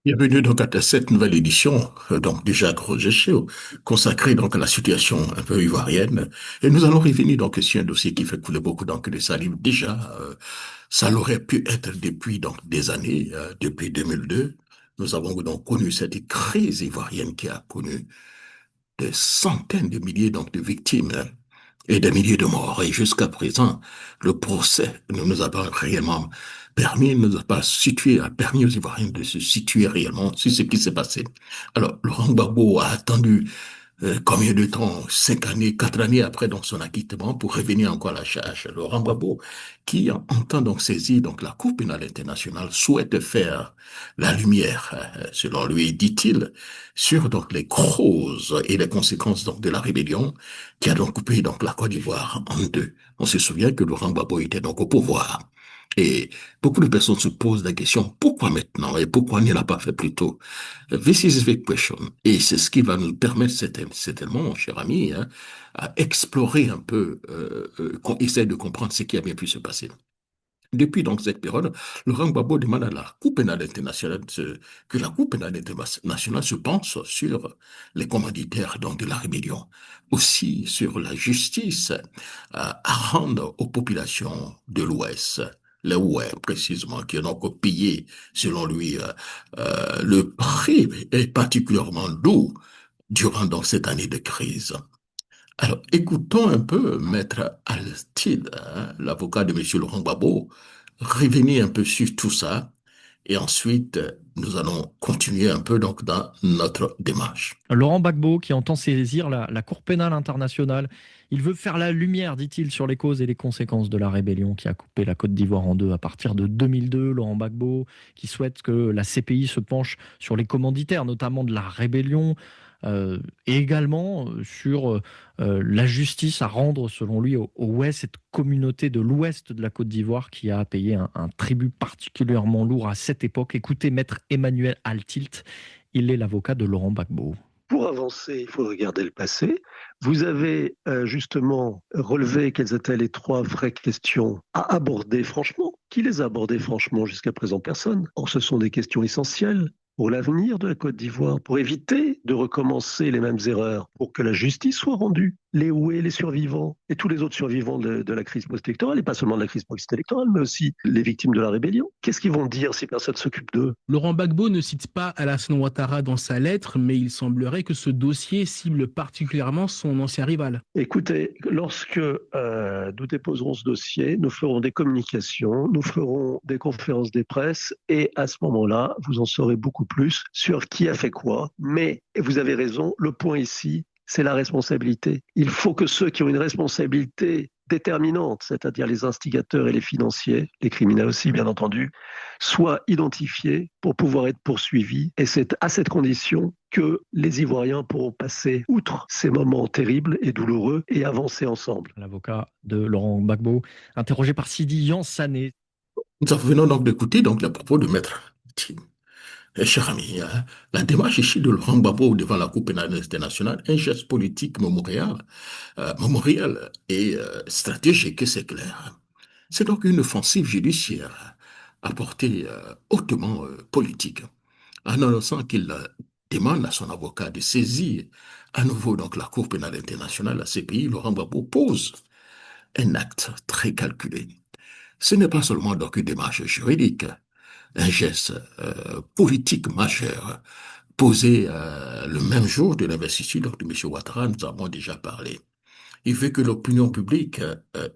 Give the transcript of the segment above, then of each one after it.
Bienvenue donc à cette nouvelle édition, donc déjà Roger Show, consacrée donc à la situation un peu ivoirienne. Et nous allons revenir donc sur un dossier qui fait couler beaucoup donc de salive. Déjà, ça l'aurait pu être depuis donc des années, depuis 2002. Nous avons donc connu cette crise ivoirienne qui a connu des centaines de milliers donc de victimes et des milliers de morts. Et jusqu'à présent, le procès ne nous a pas réellement permis, ne nous a pas situé, a permis aux Ivoiriens de se situer réellement sur ce qui s'est passé. Alors, Laurent Gbagbo a attendu combien de temps? 5 années, 4 années après donc son acquittement pour revenir encore à la charge. Laurent Gbagbo, qui entend donc saisir donc la Cour pénale internationale, souhaite faire la lumière, selon lui, dit-il, sur donc les causes et les conséquences donc de la rébellion qui a donc coupé donc la Côte d'Ivoire en deux. On se souvient que Laurent Gbagbo était donc au pouvoir. Et beaucoup de personnes se posent la question, pourquoi maintenant et pourquoi il n'a pas fait plus tôt? This is the question. Et c'est ce qui va nous permettre certainement, mon cher ami, hein, à explorer un peu, qu'on essaie de comprendre ce qui a bien pu se passer. Depuis donc cette période, Laurent Gbagbo demande à la Cour pénale internationale que la Cour pénale internationale se pense sur les commanditaires donc de la rébellion, aussi sur la justice à rendre aux populations de l'Ouest, les Ouest précisément, qui ont donc payé, selon lui, le prix est particulièrement lourd durant donc cette année de crise. Alors, écoutons un peu Maître Alstide, hein, l'avocat de Monsieur Laurent Gbagbo, revenir un peu sur tout ça, et ensuite, nous allons continuer un peu donc dans notre démarche. Laurent Gbagbo qui entend saisir la Cour pénale internationale. Il veut faire la lumière, dit-il, sur les causes et les conséquences de la rébellion qui a coupé la Côte d'Ivoire en deux à partir de 2002. Laurent Gbagbo qui souhaite que la CPI se penche sur les commanditaires, notamment de la rébellion, et également sur la justice à rendre, selon lui, au Ouest, cette communauté de l'Ouest de la Côte d'Ivoire qui a payé un tribut particulièrement lourd à cette époque. Écoutez, Maître Emmanuel Altilt, il est l'avocat de Laurent Gbagbo. Pour avancer, il faut regarder le passé. Vous avez justement relevé quelles étaient les trois vraies questions à aborder franchement. Qui les a abordées franchement jusqu'à présent? Personne. Or, ce sont des questions essentielles pour l'avenir de la Côte d'Ivoire, pour éviter de recommencer les mêmes erreurs, pour que la justice soit rendue. Les Oué, les survivants et tous les autres survivants de la crise post-électorale, et pas seulement de la crise post-électorale, mais aussi les victimes de la rébellion. Qu'est-ce qu'ils vont dire si personne ne s'occupe d'eux? Laurent Gbagbo ne cite pas Alassane Ouattara dans sa lettre, mais il semblerait que ce dossier cible particulièrement son ancien rival. Écoutez, lorsque nous déposerons ce dossier, nous ferons des communications, nous ferons des conférences des presses et à ce moment-là, vous en saurez beaucoup plus sur qui a fait quoi. Mais vous avez raison, le point ici, c'est la responsabilité. Il faut que ceux qui ont une responsabilité déterminante, c'est-à-dire les instigateurs et les financiers, les criminels aussi bien entendu, soient identifiés pour pouvoir être poursuivis. Et c'est à cette condition que les Ivoiriens pourront passer outre ces moments terribles et douloureux et avancer ensemble. L'avocat de Laurent Gbagbo, interrogé par Sidi Yansané. Nous venons donc d'écouter donc les propos de Maître Tim. Cher ami, hein, la démarche ici de Laurent Gbagbo devant la Cour pénale internationale, un geste politique mémorial et stratégique, et c'est clair. C'est donc une offensive judiciaire à portée hautement politique, en annonçant qu'il demande à son avocat de saisir à nouveau donc la Cour pénale internationale, la CPI. Laurent Gbagbo pose un acte très calculé. Ce n'est pas seulement donc une démarche juridique, un geste politique majeur posé le même jour de l'investiture de M. Ouattara, nous avons déjà parlé. Il veut que l'opinion publique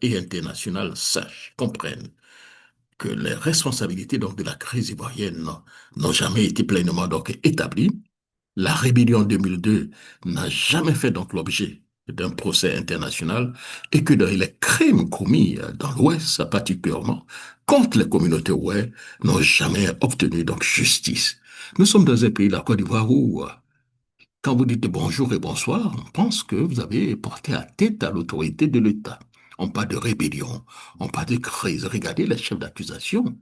et internationale sache, comprenne que les responsabilités donc de la crise ivoirienne n'ont jamais été pleinement donc établies. La rébellion 2002 n'a jamais fait donc l'objet d'un procès international et que les crimes commis dans l'Ouest, particulièrement contre les communautés ouest, n'ont jamais obtenu donc justice. Nous sommes dans un pays, la Côte d'Ivoire, où quand vous dites bonjour et bonsoir, on pense que vous avez porté atteinte à l'autorité de l'État. On parle de rébellion, on parle de crise. Regardez les chefs d'accusation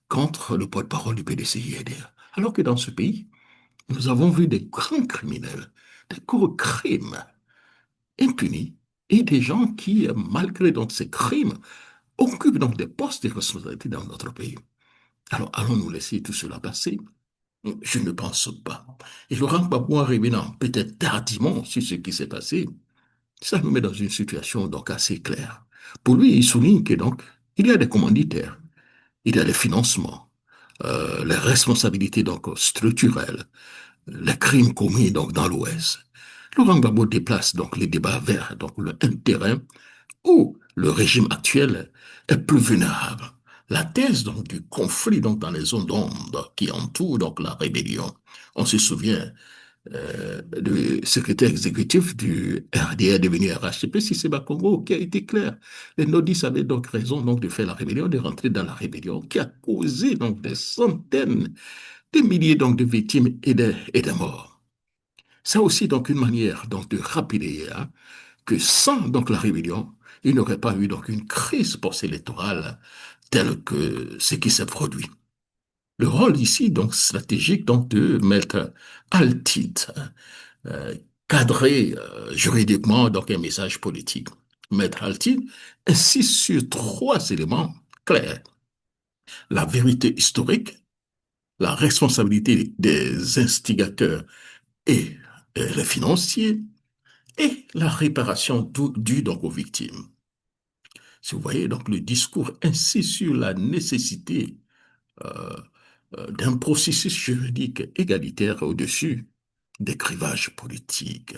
contre le porte-parole du PDCID. Alors que dans ce pays, nous avons vu des grands criminels, des gros crimes impunis et des gens qui, malgré donc ces crimes, occupent donc des postes de responsabilité dans notre pays. Alors allons-nous laisser tout cela passer? Je ne pense pas. Et Laurent Gbagbo, en revenant peut-être tardivement sur ce qui s'est passé, ça nous met dans une situation donc assez claire. Pour lui, il souligne que donc, il y a des commanditaires, il y a les financements, les responsabilités donc structurelles, les crimes commis donc dans l'Ouest. Laurent Gbagbo déplace donc les débats vers donc un terrain où le régime actuel est plus vulnérable. La thèse donc du conflit donc dans les zones d'ombre qui entourent donc la rébellion. On se souvient du secrétaire exécutif du RDR devenu RHCP, Cissé Bakongo, qui a été clair. Les nordistes avaient donc raison donc de faire la rébellion, de rentrer dans la rébellion, qui a causé donc des centaines, des milliers donc de victimes et de morts. C'est aussi donc une manière donc de rappeler hein, que sans donc la rébellion, il n'y aurait pas eu donc une crise post-électorale telle que ce qui s'est produit. Le rôle ici donc stratégique donc de mettre Altit, euh, cadrer juridiquement donc un message politique. Mettre Altit insiste sur trois éléments clairs. La vérité historique, la responsabilité des instigateurs et les financiers, et la réparation due donc aux victimes. Si vous voyez, donc le discours insiste sur la nécessité euh, d'un processus juridique égalitaire au-dessus des clivages politiques.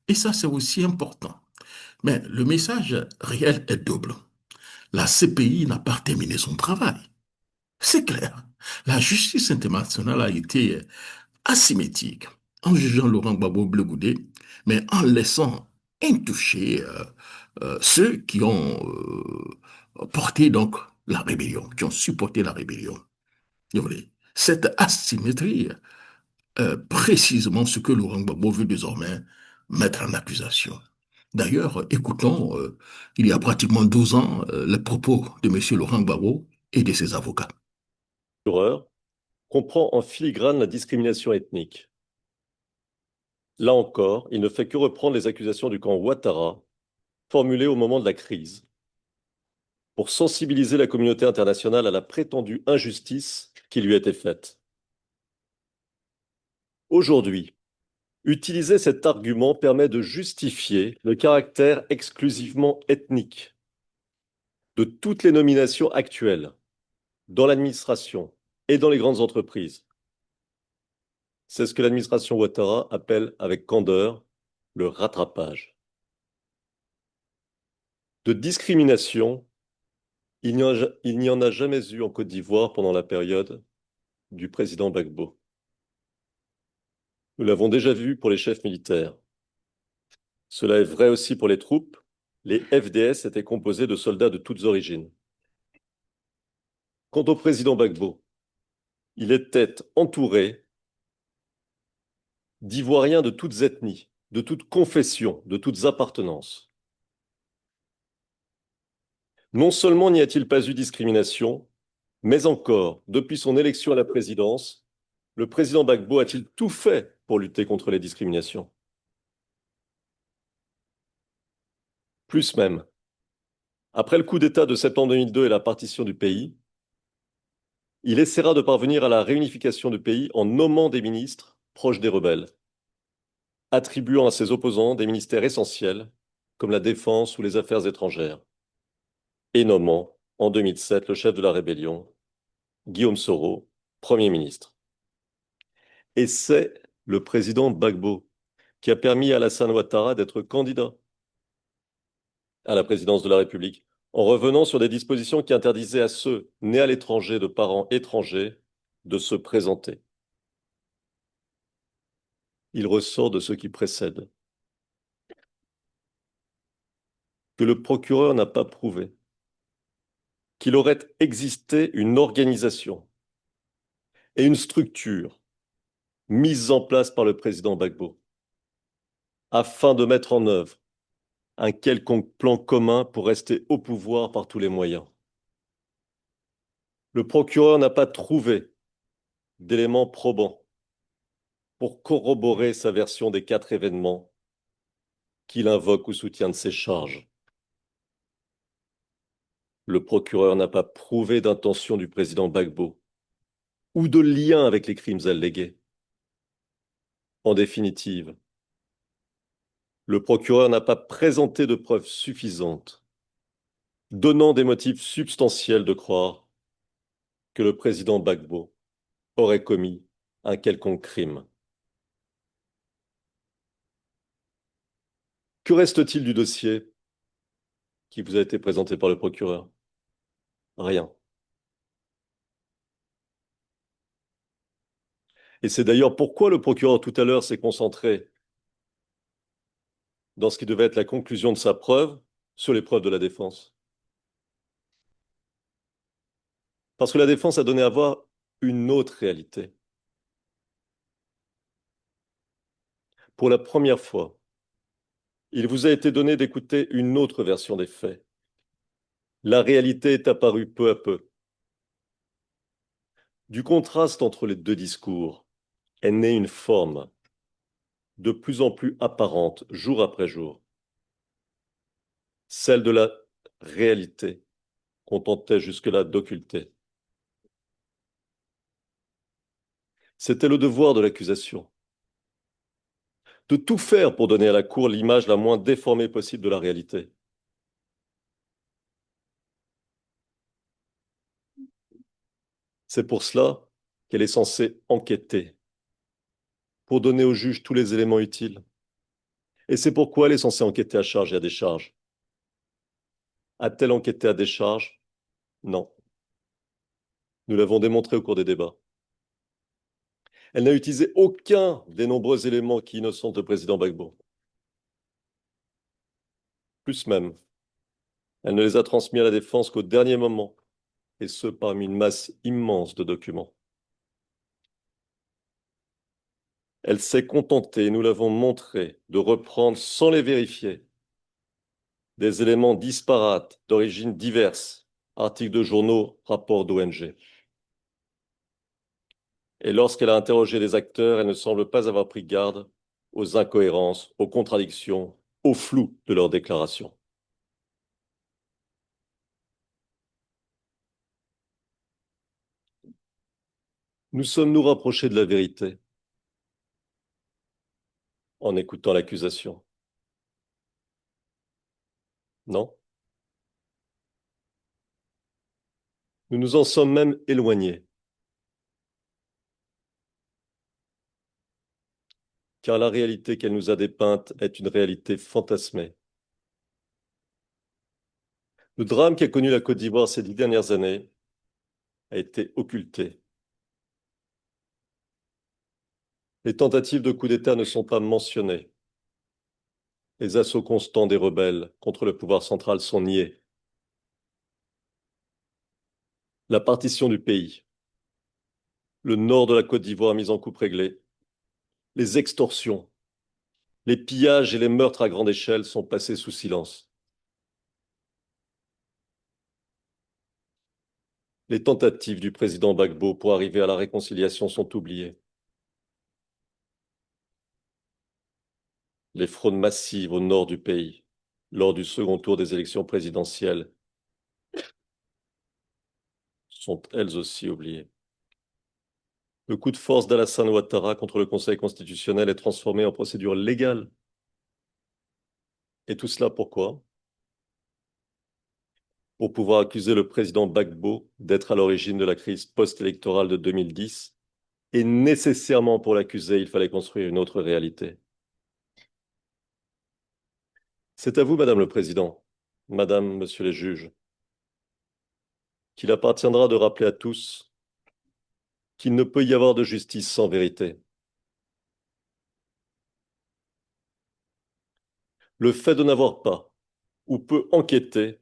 Et ça, c'est aussi important. Mais le message réel est double. La CPI n'a pas terminé son travail. C'est clair. La justice internationale a été asymétrique en jugeant Laurent Gbagbo Blegoudé, mais en laissant intouchés ceux qui ont porté donc la rébellion, qui ont supporté la rébellion. Cette asymétrie précisément ce que Laurent Gbagbo veut désormais mettre en accusation. D'ailleurs, écoutons, il y a pratiquement 12 ans, les propos de M. Laurent Gbagbo et de ses avocats. L'horreur comprend en filigrane la discrimination ethnique. Là encore, il ne fait que reprendre les accusations du camp Ouattara, formulées au moment de la crise, pour sensibiliser la communauté internationale à la prétendue injustice qui lui était faite. Aujourd'hui, utiliser cet argument permet de justifier le caractère exclusivement ethnique de toutes les nominations actuelles dans l'administration et dans les grandes entreprises. C'est ce que l'administration Ouattara appelle avec candeur le rattrapage. De discrimination, il n'y en a jamais eu en Côte d'Ivoire pendant la période du président Gbagbo. Nous l'avons déjà vu pour les chefs militaires. Cela est vrai aussi pour les troupes. Les FDS étaient composés de soldats de toutes origines. Quant au président Gbagbo, il était entouré d'Ivoiriens de toutes ethnies, de toutes confessions, de toutes appartenances. Non seulement n'y a-t-il pas eu discrimination, mais encore, depuis son élection à la présidence, le président Gbagbo a-t-il tout fait pour lutter contre les discriminations? Plus même. Après le coup d'État de septembre 2002 et la partition du pays, il essaiera de parvenir à la réunification du pays en nommant des ministres proches des rebelles, attribuant à ses opposants des ministères essentiels comme la défense ou les affaires étrangères, et nommant en 2007 le chef de la rébellion, Guillaume Soro, Premier ministre. Et c'est le président Gbagbo qui a permis à Alassane Ouattara d'être candidat à la présidence de la République, en revenant sur des dispositions qui interdisaient à ceux nés à l'étranger de parents étrangers de se présenter. Il ressort de ce qui précède que le procureur n'a pas prouvé qu'il aurait existé une organisation et une structure mises en place par le président Gbagbo afin de mettre en œuvre un quelconque plan commun pour rester au pouvoir par tous les moyens. Le procureur n'a pas trouvé d'éléments probants pour corroborer sa version des 4 événements qu'il invoque ou soutient de ses charges. Le procureur n'a pas prouvé d'intention du président Gbagbo ou de lien avec les crimes allégués. En définitive, le procureur n'a pas présenté de preuves suffisantes, donnant des motifs substantiels de croire que le président Gbagbo aurait commis un quelconque crime. Que reste-t-il du dossier qui vous a été présenté par le procureur? Rien. Et c'est d'ailleurs pourquoi le procureur tout à l'heure s'est concentré dans ce qui devait être la conclusion de sa preuve sur les preuves de la défense. Parce que la défense a donné à voir une autre réalité. Pour la première fois, il vous a été donné d'écouter une autre version des faits. La réalité est apparue peu à peu. Du contraste entre les deux discours est née une forme de plus en plus apparente jour après jour, celle de la réalité qu'on tentait jusque-là d'occulter. C'était le devoir de l'accusation, de tout faire pour donner à la Cour l'image la moins déformée possible de la réalité. C'est pour cela qu'elle est censée enquêter, pour donner au juge tous les éléments utiles. Et c'est pourquoi elle est censée enquêter à charge et à décharge. A-t-elle enquêté à décharge? Non. Nous l'avons démontré au cours des débats. Elle n'a utilisé aucun des nombreux éléments qui innocentent le président Gbagbo. Plus même, elle ne les a transmis à la défense qu'au dernier moment, et ce parmi une masse immense de documents. Elle s'est contentée, nous l'avons montré, de reprendre sans les vérifier des éléments disparates, d'origines diverses, articles de journaux, rapports d'ONG. Et lorsqu'elle a interrogé les acteurs, elle ne semble pas avoir pris garde aux incohérences, aux contradictions, au flou de leurs déclarations. Nous sommes-nous rapprochés de la vérité en écoutant l'accusation? Non. Nous nous en sommes même éloignés, car la réalité qu'elle nous a dépeinte est une réalité fantasmée. Le drame qu'a connu la Côte d'Ivoire ces 10 dernières années a été occulté. Les tentatives de coup d'État ne sont pas mentionnées. Les assauts constants des rebelles contre le pouvoir central sont niés. La partition du pays, le nord de la Côte d'Ivoire mis en coupe réglée, les extorsions, les pillages et les meurtres à grande échelle sont passés sous silence. Les tentatives du président Gbagbo pour arriver à la réconciliation sont oubliées. Les fraudes massives au nord du pays, lors du second tour des élections présidentielles, sont elles aussi oubliées. Le coup de force d'Alassane Ouattara contre le Conseil constitutionnel est transformé en procédure légale. Et tout cela pourquoi? Pour pouvoir accuser le président Gbagbo d'être à l'origine de la crise post-électorale de 2010. Et nécessairement pour l'accuser, il fallait construire une autre réalité. C'est à vous, Madame le Président, Madame, Monsieur les juges, qu'il appartiendra de rappeler à tous qu'il ne peut y avoir de justice sans vérité. Le fait de n'avoir pas ou peu enquêté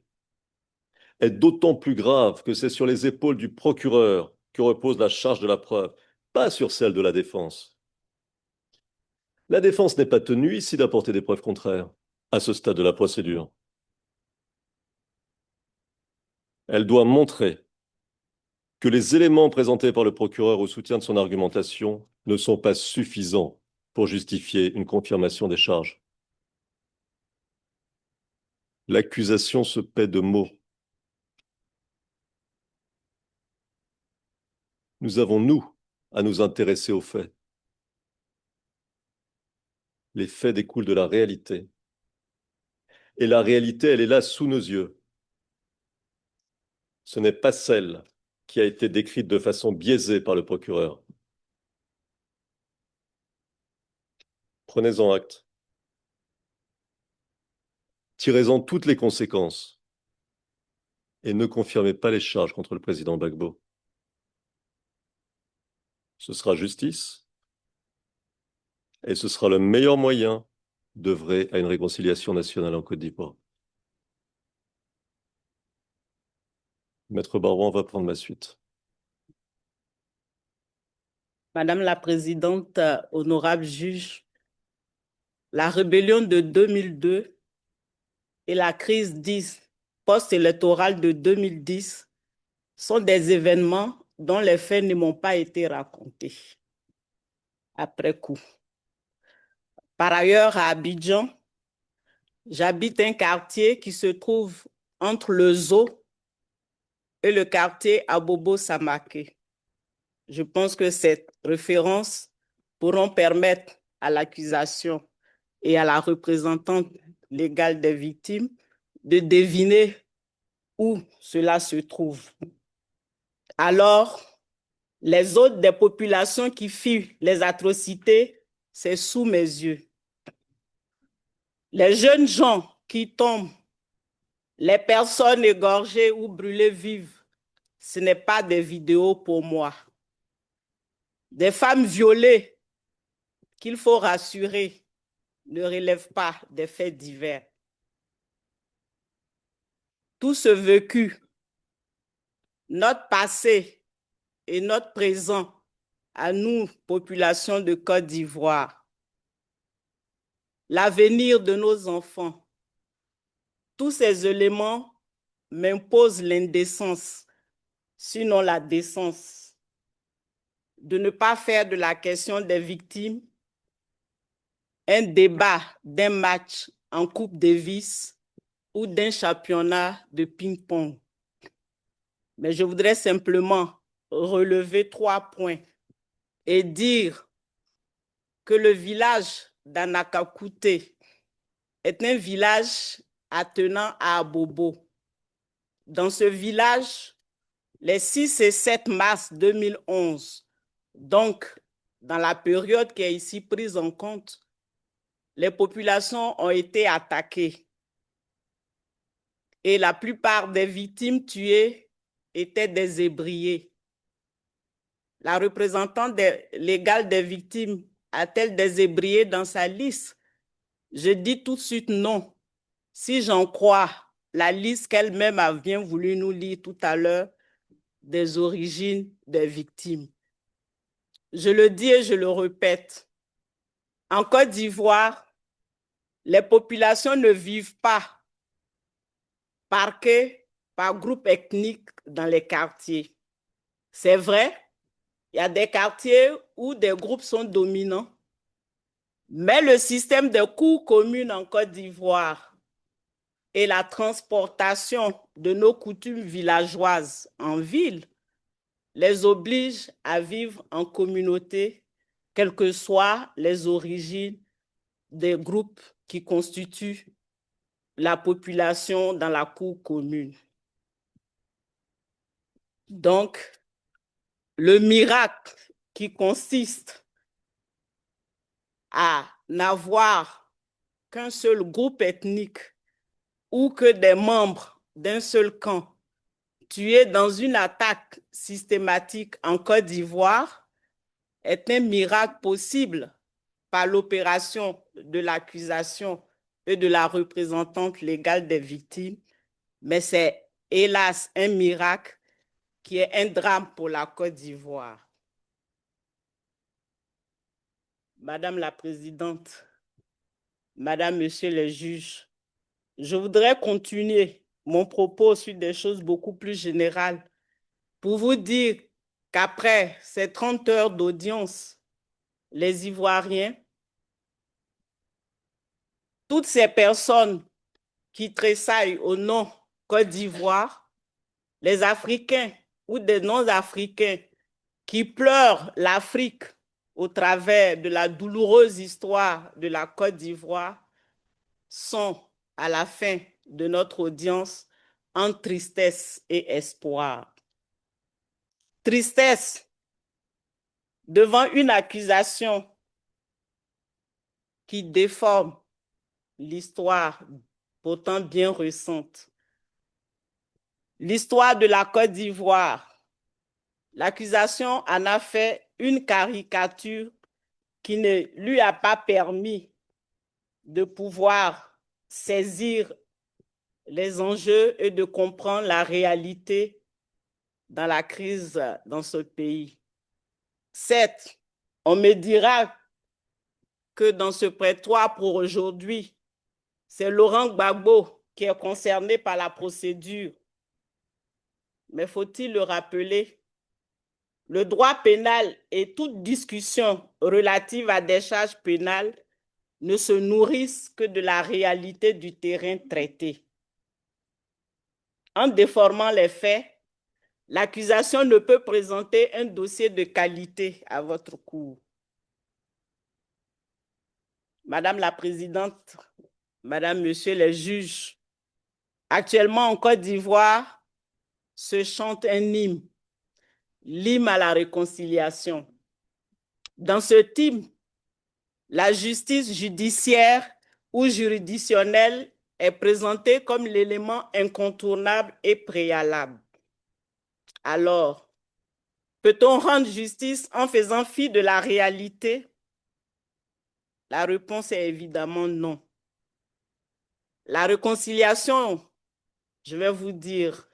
est d'autant plus grave que c'est sur les épaules du procureur que repose la charge de la preuve, pas sur celle de la défense. La défense n'est pas tenue ici d'apporter des preuves contraires à ce stade de la procédure. Elle doit montrer que les éléments présentés par le procureur au soutien de son argumentation ne sont pas suffisants pour justifier une confirmation des charges. L'accusation se paie de mots. Nous avons, nous, à nous intéresser aux faits. Les faits découlent de la réalité. Et la réalité, elle est là sous nos yeux. Ce n'est pas celle qui a été décrite de façon biaisée par le procureur. Prenez-en acte. Tirez-en toutes les conséquences et ne confirmez pas les charges contre le président Gbagbo. Ce sera justice et ce sera le meilleur moyen d'œuvrer à une réconciliation nationale en Côte d'Ivoire. Maître Baron va prendre ma suite. Madame la Présidente, honorable juge, la rébellion de 2002 et la crise post-électorale de 2010 sont des événements dont les faits ne m'ont pas été racontés après coup. Par ailleurs, à Abidjan, j'habite un quartier qui se trouve entre le zoo et le quartier Abobo-Samake. Je pense que ces références pourront permettre à l'accusation et à la représentante légale des victimes de deviner où cela se trouve. Alors, les autres des populations qui firent les atrocités, c'est sous mes yeux. Les jeunes gens qui tombent, les personnes égorgées ou brûlées vives, ce n'est pas des vidéos pour moi. Des femmes violées qu'il faut rassurer ne relèvent pas des faits divers. Tout ce vécu, notre passé et notre présent à nous, population de Côte d'Ivoire, l'avenir de nos enfants, tous ces éléments m'imposent l'indécence, sinon la décence, de ne pas faire de la question des victimes un débat d'un match en Coupe Davis ou d'un championnat de ping-pong. Mais je voudrais simplement relever 3 points et dire que le village d'Anakakouté est un village attenant à Abobo. Dans ce village, les 6 et 7 mars 2011, donc dans la période qui est ici prise en compte, les populations ont été attaquées et la plupart des victimes tuées étaient des ébriés. La représentante légale des victimes a-t-elle des ébriés dans sa liste? Je dis tout de suite non. Si j'en crois la liste qu'elle-même a bien voulu nous lire tout à l'heure des origines des victimes. Je le dis et je le répète. En Côte d'Ivoire, les populations ne vivent pas parquées par groupe ethnique dans les quartiers. C'est vrai, il y a des quartiers où des groupes sont dominants, mais le système des cours communes en Côte d'Ivoire et la transportation de nos coutumes villageoises en ville les oblige à vivre en communauté, quelles que soient les origines des groupes qui constituent la population dans la cour commune. Donc, le miracle qui consiste à n'avoir qu'un seul groupe ethnique ou que des membres d'un seul camp tués dans une attaque systématique en Côte d'Ivoire est un miracle possible par l'opération de l'accusation et de la représentante légale des victimes, mais c'est hélas un miracle qui est un drame pour la Côte d'Ivoire. Madame la Présidente, Madame, Monsieur les juges, je voudrais continuer mon propos sur des choses beaucoup plus générales pour vous dire qu'après ces 30 heures d'audience, les Ivoiriens, toutes ces personnes qui tressaillent au nom Côte d'Ivoire, les Africains ou des non-Africains qui pleurent l'Afrique au travers de la douloureuse histoire de la Côte d'Ivoire sont, à la fin de notre audience, en tristesse et espoir. Tristesse devant une accusation qui déforme l'histoire pourtant bien récente. L'histoire de la Côte d'Ivoire. L'accusation en a fait une caricature qui ne lui a pas permis de pouvoir saisir les enjeux et de comprendre la réalité dans la crise dans ce pays. Certes, on me dira que dans ce prétoire pour aujourd'hui, c'est Laurent Gbagbo qui est concerné par la procédure. Mais faut-il le rappeler, le droit pénal et toute discussion relative à des charges pénales ne se nourrissent que de la réalité du terrain traité. En déformant les faits, l'accusation ne peut présenter un dossier de qualité à votre cour. Madame la Présidente, Madame, Monsieur les juges, actuellement en Côte d'Ivoire se chante un hymne, l'hymne à la réconciliation. Dans ce hymne, la justice judiciaire ou juridictionnelle est présentée comme l'élément incontournable et préalable. Alors, peut-on rendre justice en faisant fi de la réalité? La réponse est évidemment non. La réconciliation, je vais vous dire,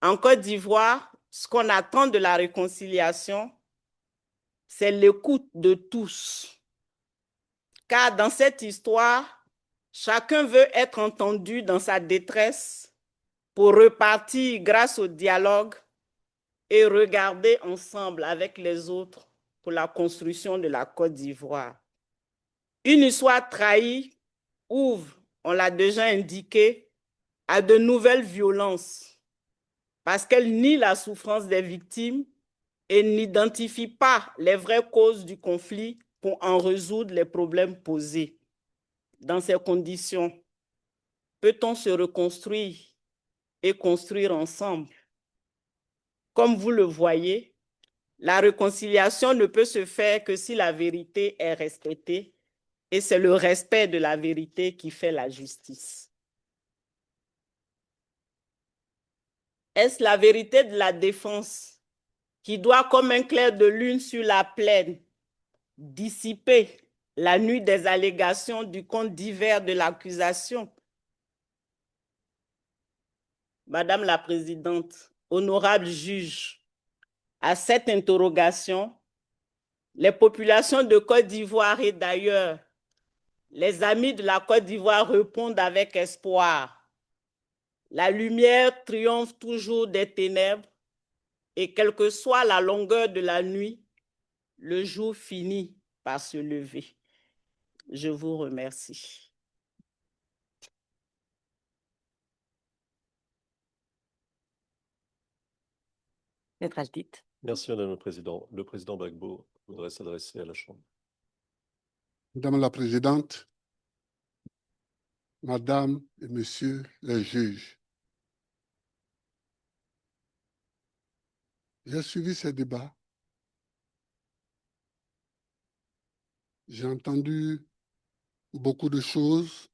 en Côte d'Ivoire, ce qu'on attend de la réconciliation, c'est l'écoute de tous. Car dans cette histoire, chacun veut être entendu dans sa détresse pour repartir grâce au dialogue et regarder ensemble avec les autres pour la construction de la Côte d'Ivoire. Une histoire trahie ouvre, on l'a déjà indiqué, à de nouvelles violences parce qu'elle nie la souffrance des victimes et n'identifie pas les vraies causes du conflit pour en résoudre les problèmes posés. Dans ces conditions, peut-on se reconstruire et construire ensemble? Comme vous le voyez, la réconciliation ne peut se faire que si la vérité est respectée, et c'est le respect de la vérité qui fait la justice. Est-ce la vérité de la défense qui doit, comme un clair de lune sur la plaine, dissiper la nuit des allégations du compte divers de l'accusation? Madame la Présidente, honorable juge, à cette interrogation, les populations de Côte d'Ivoire et d'ailleurs, les amis de la Côte d'Ivoire répondent avec espoir. La lumière triomphe toujours des ténèbres et quelle que soit la longueur de la nuit, le jour finit par se lever. Je vous remercie. Maître Ajdit. Merci, Madame le Président. Le président Gbagbo voudrait s'adresser à la Chambre. Madame la Présidente, Madame et Messieurs les juges, j'ai suivi ces débats. J'ai entendu beaucoup de choses.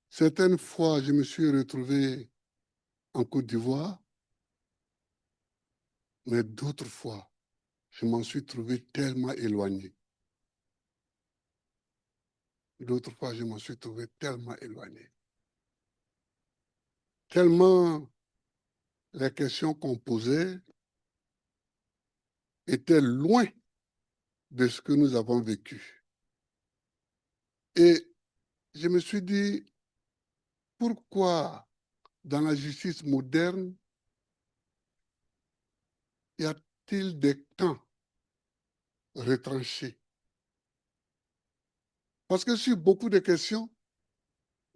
Certaines fois, je me suis retrouvé en Côte d'Ivoire, mais d'autres fois, je m'en suis trouvé tellement éloigné. D'autres fois, je m'en suis trouvé tellement éloigné. Tellement les questions qu'on posait étaient loin de ce que nous avons vécu. Et je me suis dit, pourquoi dans la justice moderne, y a-t-il des temps retranchés? Parce que sur beaucoup de questions,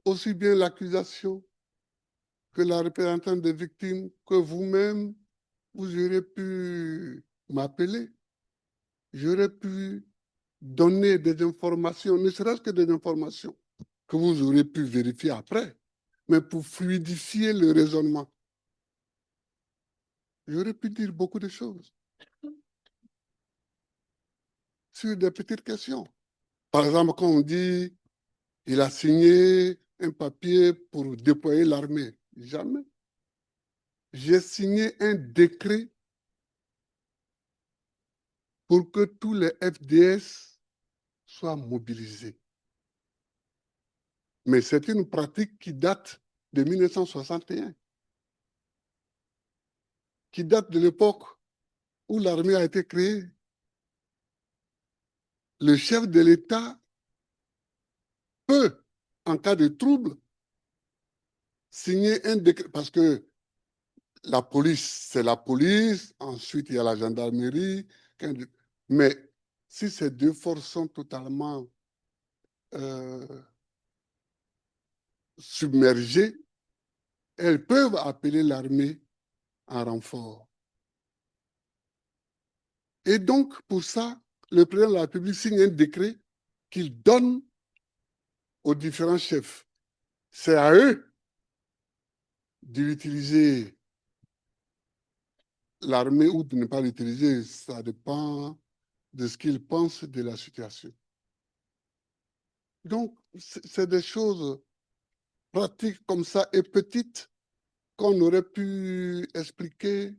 aussi bien l'accusation que la représentante des victimes, que vous-même, vous auriez pu m'appeler, j'aurais pu donner des informations, ne serait-ce que des informations que vous aurez pu vérifier après, mais pour fluidifier le raisonnement. J'aurais pu dire beaucoup de choses sur des petites questions. Par exemple, quand on dit il a signé un papier pour déployer l'armée, jamais. J'ai signé un décret pour que tous les FDS soient mobilisés. Mais c'est une pratique qui date de 1961, qui date de l'époque où l'armée a été créée. Le chef de l'État peut, en cas de trouble, signer un décret, parce que la police, c'est la police, ensuite il y a la gendarmerie, mais si ces deux forces sont totalement submergées, elles peuvent appeler l'armée en renfort. Et donc, pour ça, le président de la République signe un décret qu'il donne aux différents chefs. C'est à eux d'utiliser l'armée ou de ne pas l'utiliser. Ça dépend de ce qu'ils pensent de la situation. Donc, c'est des choses pratiques comme ça et petites qu'on aurait pu expliquer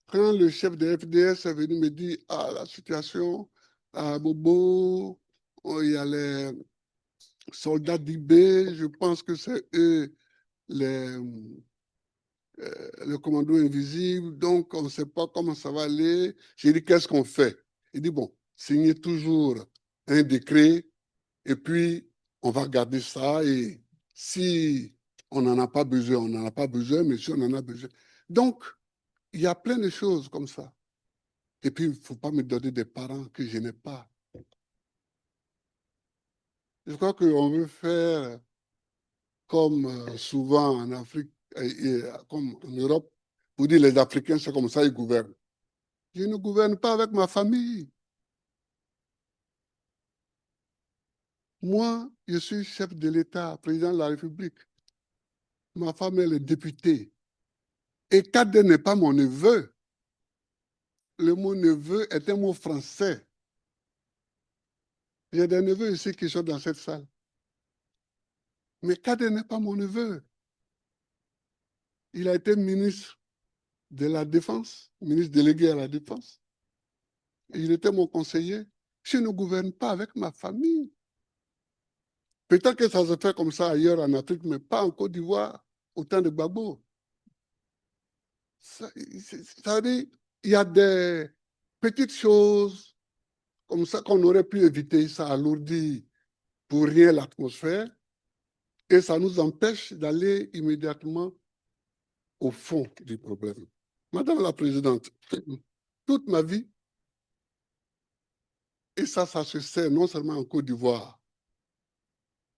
quand le chef de FDS est venu me dire « Ah, la situation à Bobo, il y a les soldats d'IB, je pense que c'est eux le commando invisible, donc on ne sait pas comment ça va aller. » J'ai dit « Qu'est-ce qu'on fait ?» Il dit « Bon, signez toujours un décret et puis on va garder ça et si on n'en a pas besoin, on n'en a pas besoin, mais si on en a besoin. » Donc, il y a plein de choses comme ça. Et puis, il ne faut pas me donner des parents que je n'ai pas. Je crois qu'on veut faire comme souvent en Afrique, comme en Europe, vous dites les Africains, c'est comme ça, ils gouvernent. Je ne gouverne pas avec ma famille. Moi, je suis chef de l'État, président de la République. Ma femme, elle est députée. Et Kade n'est pas mon neveu. Le mot neveu est un mot français. J'ai des neveux ici qui sont dans cette salle. Mais Kade n'est pas mon neveu. Il a été ministre de la Défense, ministre délégué à la Défense. Il était mon conseiller. Je ne gouverne pas avec ma famille. Peut-être que ça se fait comme ça ailleurs en Afrique, mais pas en Côte d'Ivoire, au temps de Gbagbo. Ça veut dire, il y a des petites choses comme ça qu'on aurait pu éviter. Ça alourdit pour rien l'atmosphère et ça nous empêche d'aller immédiatement au fond du problème. Madame la Présidente, toute ma vie, et ça se sait non seulement en Côte d'Ivoire,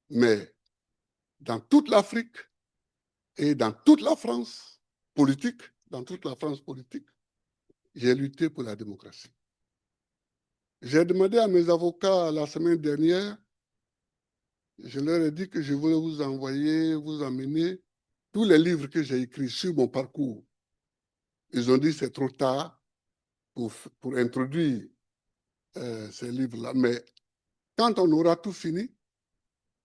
mais dans toute l'Afrique et dans toute la France politique, j'ai lutté pour la démocratie. J'ai demandé à mes avocats la semaine dernière, je leur ai dit que je voulais vous envoyer, vous emmener tous les livres que j'ai écrits sur mon parcours. Ils ont dit que c'est trop tard pour introduire ces livres-là. Mais quand on aura tout fini,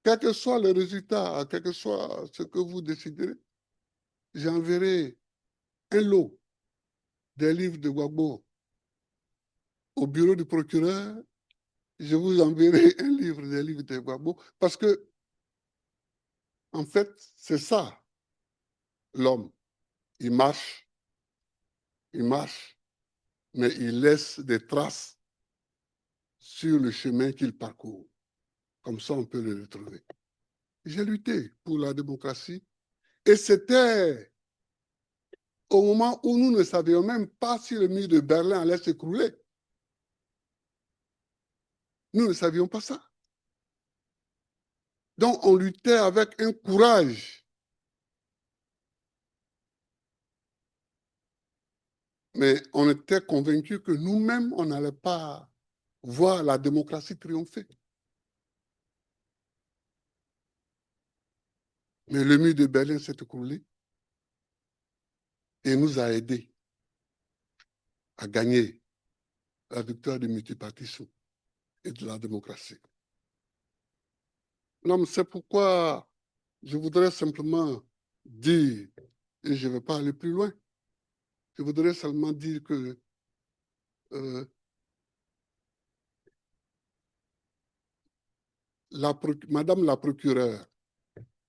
quel que soit le résultat, quel que soit ce que vous déciderez, j'enverrai un lot des livres de Gbagbo au bureau du procureur. Je vous enverrai un livre des livres de Gbagbo parce que, en fait, c'est ça, l'homme. Il marche, mais il laisse des traces sur le chemin qu'il parcourt. Comme ça, on peut le retrouver. J'ai lutté pour la démocratie et c'était au moment où nous ne savions même pas si le mur de Berlin allait s'écrouler. Nous ne savions pas ça. Donc, on luttait avec un courage Mais on était convaincus que nous-mêmes, on n'allait pas voir la démocratie triompher. Mais le mur de Berlin s'est écroulé et nous a aidés à gagner la victoire du multipartisme et de la démocratie. Non, mais c'est pourquoi je voudrais simplement dire, et je ne vais pas aller plus loin, je voudrais seulement dire que Madame la procureure,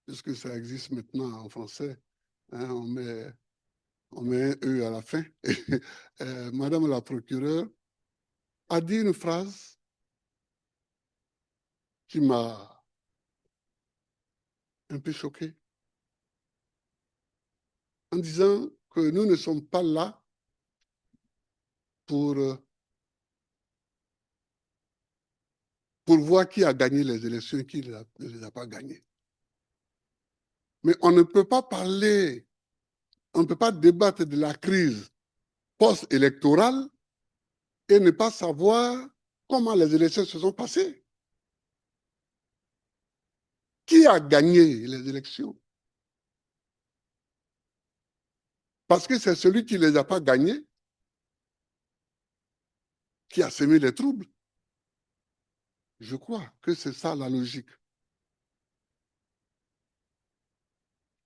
puisque ça existe maintenant en français, hein, on met un E à la fin, Madame la procureure a dit une phrase qui m'a un peu choqué, en disant que nous ne sommes pas là pour voir qui a gagné les élections et qui ne les a pas gagnées. Mais on ne peut pas parler, on ne peut pas débattre de la crise post-électorale et ne pas savoir comment les élections se sont passées. Qui a gagné les élections? Parce que c'est celui qui ne les a pas gagnées qui a semé les troubles. Je crois que c'est ça la logique.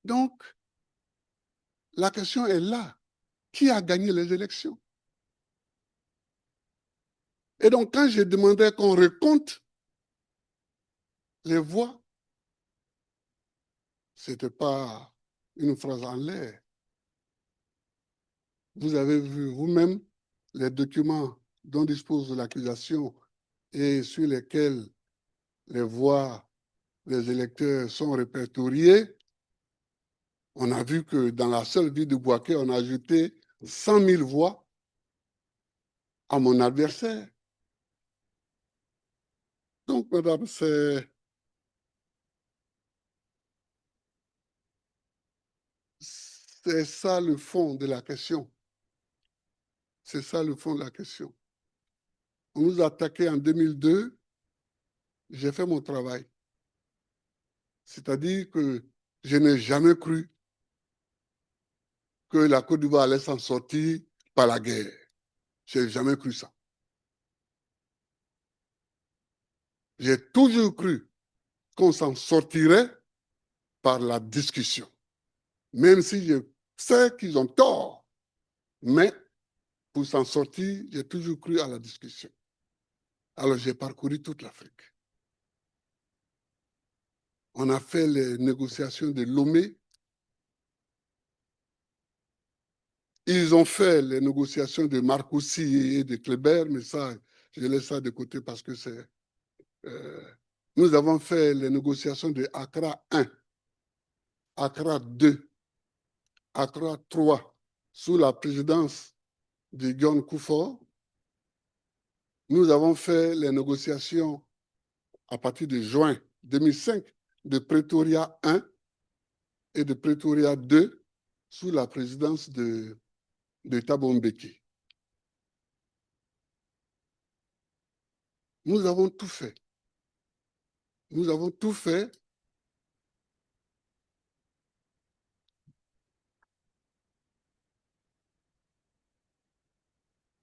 Donc, la question est là. Qui a gagné les élections? Et donc, quand je demandais qu'on recompte les voix, ce n'était pas une phrase en l'air. Vous avez vu vous-même les documents dont dispose l'accusation et sur lesquels les voix des électeurs sont répertoriées. On a vu que dans la seule ville de Bouaké, on a ajouté 100 000 voix à mon adversaire. Donc, madame, c'est ça le fond de la question. C'est ça le fond de la question. On nous a attaqué en 2002, j'ai fait mon travail. C'est-à-dire que je n'ai jamais cru que la Côte d'Ivoire allait s'en sortir par la guerre. Je n'ai jamais cru ça. J'ai toujours cru qu'on s'en sortirait par la discussion. Même si je sais qu'ils ont tort. Mais pour s'en sortir, j'ai toujours cru à la discussion. Alors j'ai parcouru toute l'Afrique. On a fait les négociations de Lomé. Ils ont fait les négociations de Marcoussis et de Kléber, mais ça, je laisse ça de côté parce que c'est... nous avons fait les négociations de Accra 1, Accra 2, Accra 3, sous la présidence de John Kufuor. Nous avons fait les négociations à partir de juin 2005 de Pretoria 1 et de Pretoria 2 sous la présidence de Thabo Mbeki. Nous avons tout fait. Nous avons tout fait.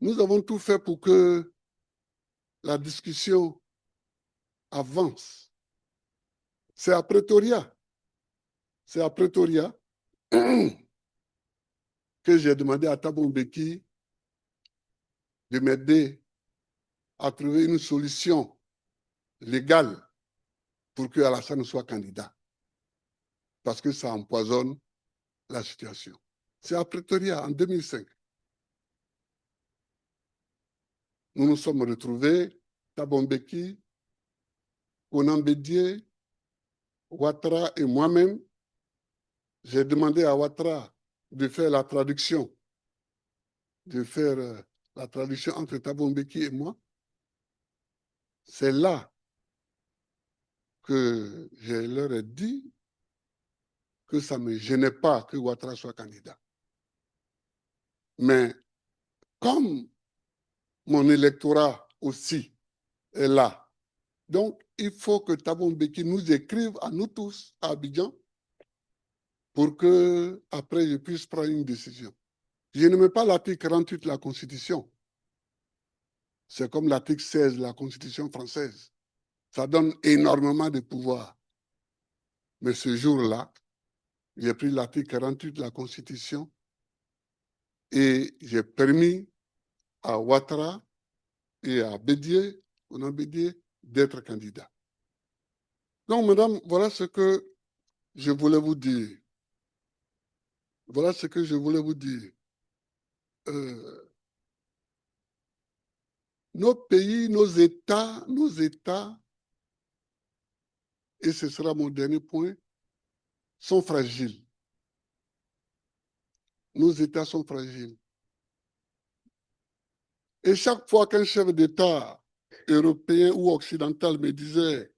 Nous avons tout fait pour que la discussion avance. C'est à Pretoria. C'est à Pretoria que j'ai demandé à Thabo Mbeki de m'aider à trouver une solution légale pour que Alassane soit candidat. Parce que ça empoisonne la situation. C'est à Pretoria en 2005. Nous nous sommes retrouvés, Thabo Mbeki, Konan Bédié, Ouattara et moi-même. J'ai demandé à Ouattara de faire la traduction, entre Thabo Mbeki et moi. C'est là que je leur ai dit que ça ne me gênait pas que Ouattara soit candidat. Mais comme mon électorat aussi est là, donc il faut que Thabo Mbeki nous écrive à nous tous à Abidjan pour que après je puisse prendre une décision. Je ne mets pas l'article 48 de la Constitution. C'est comme l'article 16 de la Constitution française. Ça donne énormément de pouvoir. Mais ce jour-là, j'ai pris l'article 48 de la Constitution et j'ai permis à Ouattara et à Bédié, d'être candidats. Donc, madame, voilà ce que je voulais vous dire. Voilà ce que je voulais vous dire. Nos pays, nos États, et ce sera mon dernier point, sont fragiles. Nos États sont fragiles. Et chaque fois qu'un chef d'État européen ou occidental me disait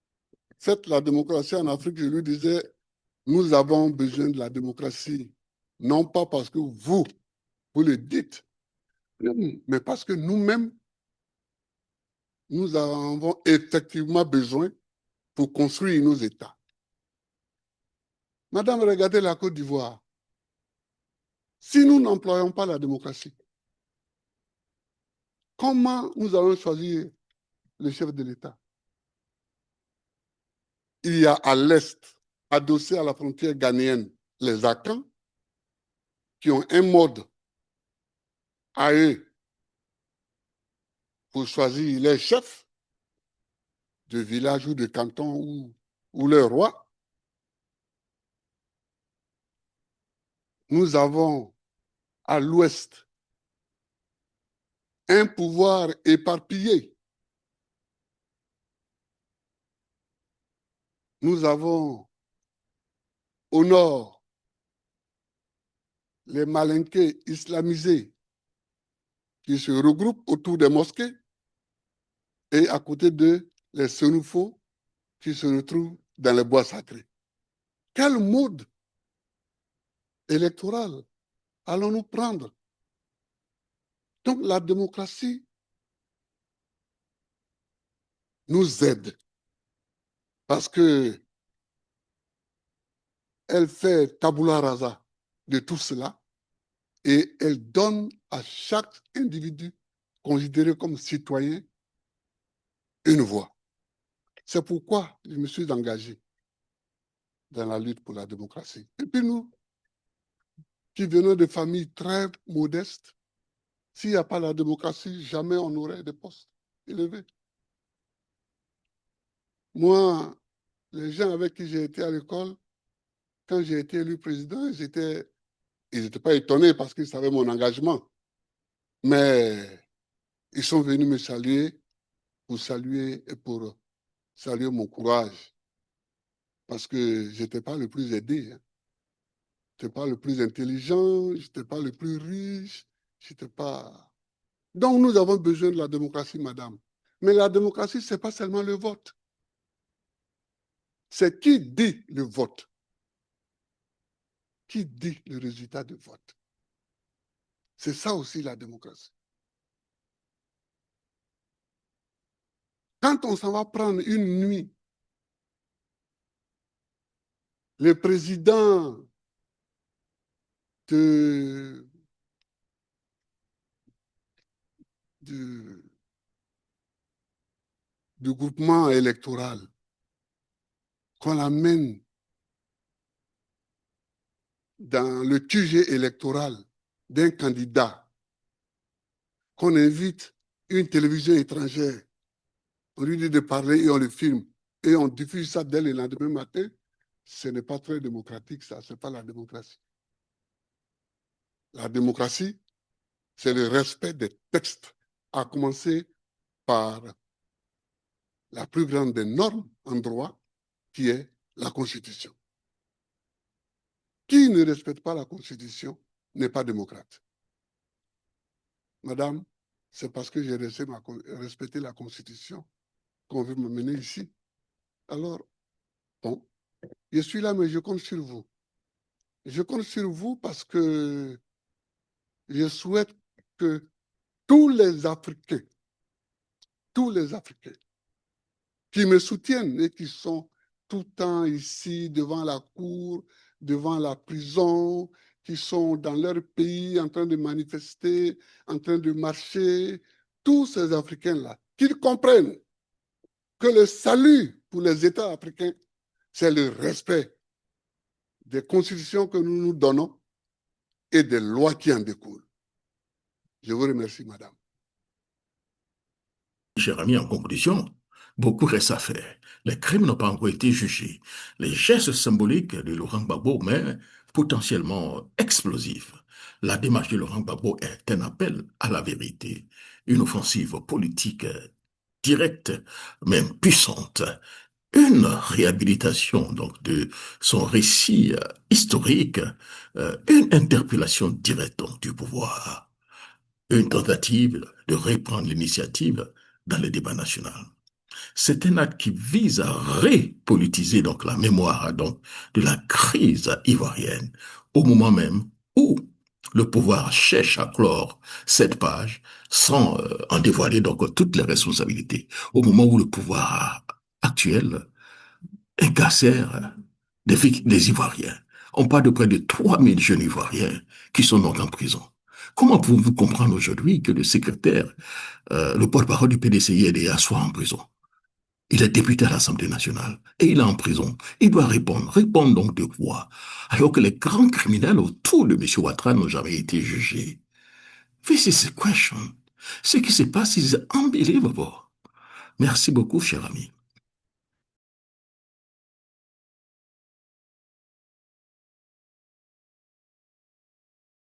« Faites la démocratie en Afrique », je lui disais « Nous avons besoin de la démocratie, non pas parce que vous le dites, mais parce que nous-mêmes, nous en avons effectivement besoin pour construire nos États. » Madame, regardez la Côte d'Ivoire. Si nous n'employons pas la démocratie, comment nous allons choisir le chef de l'État? Il y a à l'est, adossé à la frontière ghanéenne, les Akans, qui ont un mode à eux pour choisir les chefs de village ou de canton ou leur roi. Nous avons à l'ouest un pouvoir éparpillé. Nous avons au nord les Malinqués islamisés qui se regroupent autour des mosquées et à côté d'eux, les Sénoufos qui se retrouvent dans les bois sacrés. Quel mode électoral allons-nous prendre? Donc la démocratie nous aide parce que elle fait tabula rasa de tout cela et elle donne à chaque individu considéré comme citoyen une voix. C'est pourquoi je me suis engagé dans la lutte pour la démocratie. Et puis nous, qui venons de familles très modestes, s'il n'y a pas la démocratie, jamais on n'aurait de postes élevés. Moi, les gens avec qui j'ai été à l'école, quand j'ai été élu président, ils n'étaient pas étonnés parce qu'ils savaient mon engagement. Mais ils sont venus me saluer pour saluer mon courage. Parce que je n'étais pas le plus aidé. Hein. Je n'étais pas le plus intelligent, je n'étais pas le plus riche, je n'étais pas... Donc nous avons besoin de la démocratie, madame. Mais la démocratie, ce n'est pas seulement le vote. C'est qui dit le vote. Qui dit le résultat du vote. C'est ça aussi la démocratie. Quand on s'en va prendre une nuit, le président du groupement électoral, qu'on l'amène dans le QG électoral d'un candidat, qu'on invite une télévision étrangère, on lui dit de parler et on le filme, et on diffuse ça dès le lendemain matin, ce n'est pas très démocratique, ça, ce n'est pas la démocratie. La démocratie, c'est le respect des textes, à commencer par la plus grande des normes en droit, qui est la Constitution. Qui ne respecte pas la Constitution n'est pas démocrate. Madame, c'est parce que j'ai respecté la Constitution qu'on veut me mener ici. Alors, bon, je suis là, mais je compte sur vous. Je compte sur vous parce que je souhaite que tous les Africains qui me soutiennent et qui sont tout le temps ici devant la cour, devant la prison, qui sont dans leur pays en train de manifester, en train de marcher, tous ces Africains-là, qu'ils comprennent que le salut pour les États africains, c'est le respect des constitutions que nous nous donnons et des lois qui en découlent. Je vous remercie, madame. Cher ami, en conclusion, beaucoup reste à faire. Les crimes n'ont pas encore été jugés. Les gestes symboliques de Laurent Gbagbo, mais potentiellement explosifs. La démarche de Laurent Gbagbo est un appel à la vérité, une offensive politique directe, même puissante, une réhabilitation donc de son récit historique, une interpellation directe donc, du pouvoir, une tentative de reprendre l'initiative dans le débat national. C'est un acte qui vise à repolitiser donc la mémoire donc de la crise ivoirienne au moment même où le pouvoir cherche à clore cette page sans en dévoiler donc toutes les responsabilités. Au moment où le pouvoir actuel incarcère des Ivoiriens. On parle de près de 3000 jeunes Ivoiriens qui sont donc en prison. Comment pouvez-vous comprendre aujourd'hui que le secrétaire, le porte-parole du PDCI-EDA soit en prison? Il est député à l'Assemblée nationale et il est en prison. Il doit répondre. Répondre donc de quoi? Alors que les grands criminels autour de M. Ouattara n'ont jamais été jugés. This is the question. Ce qui se passe is unbelievable. Merci beaucoup, cher ami.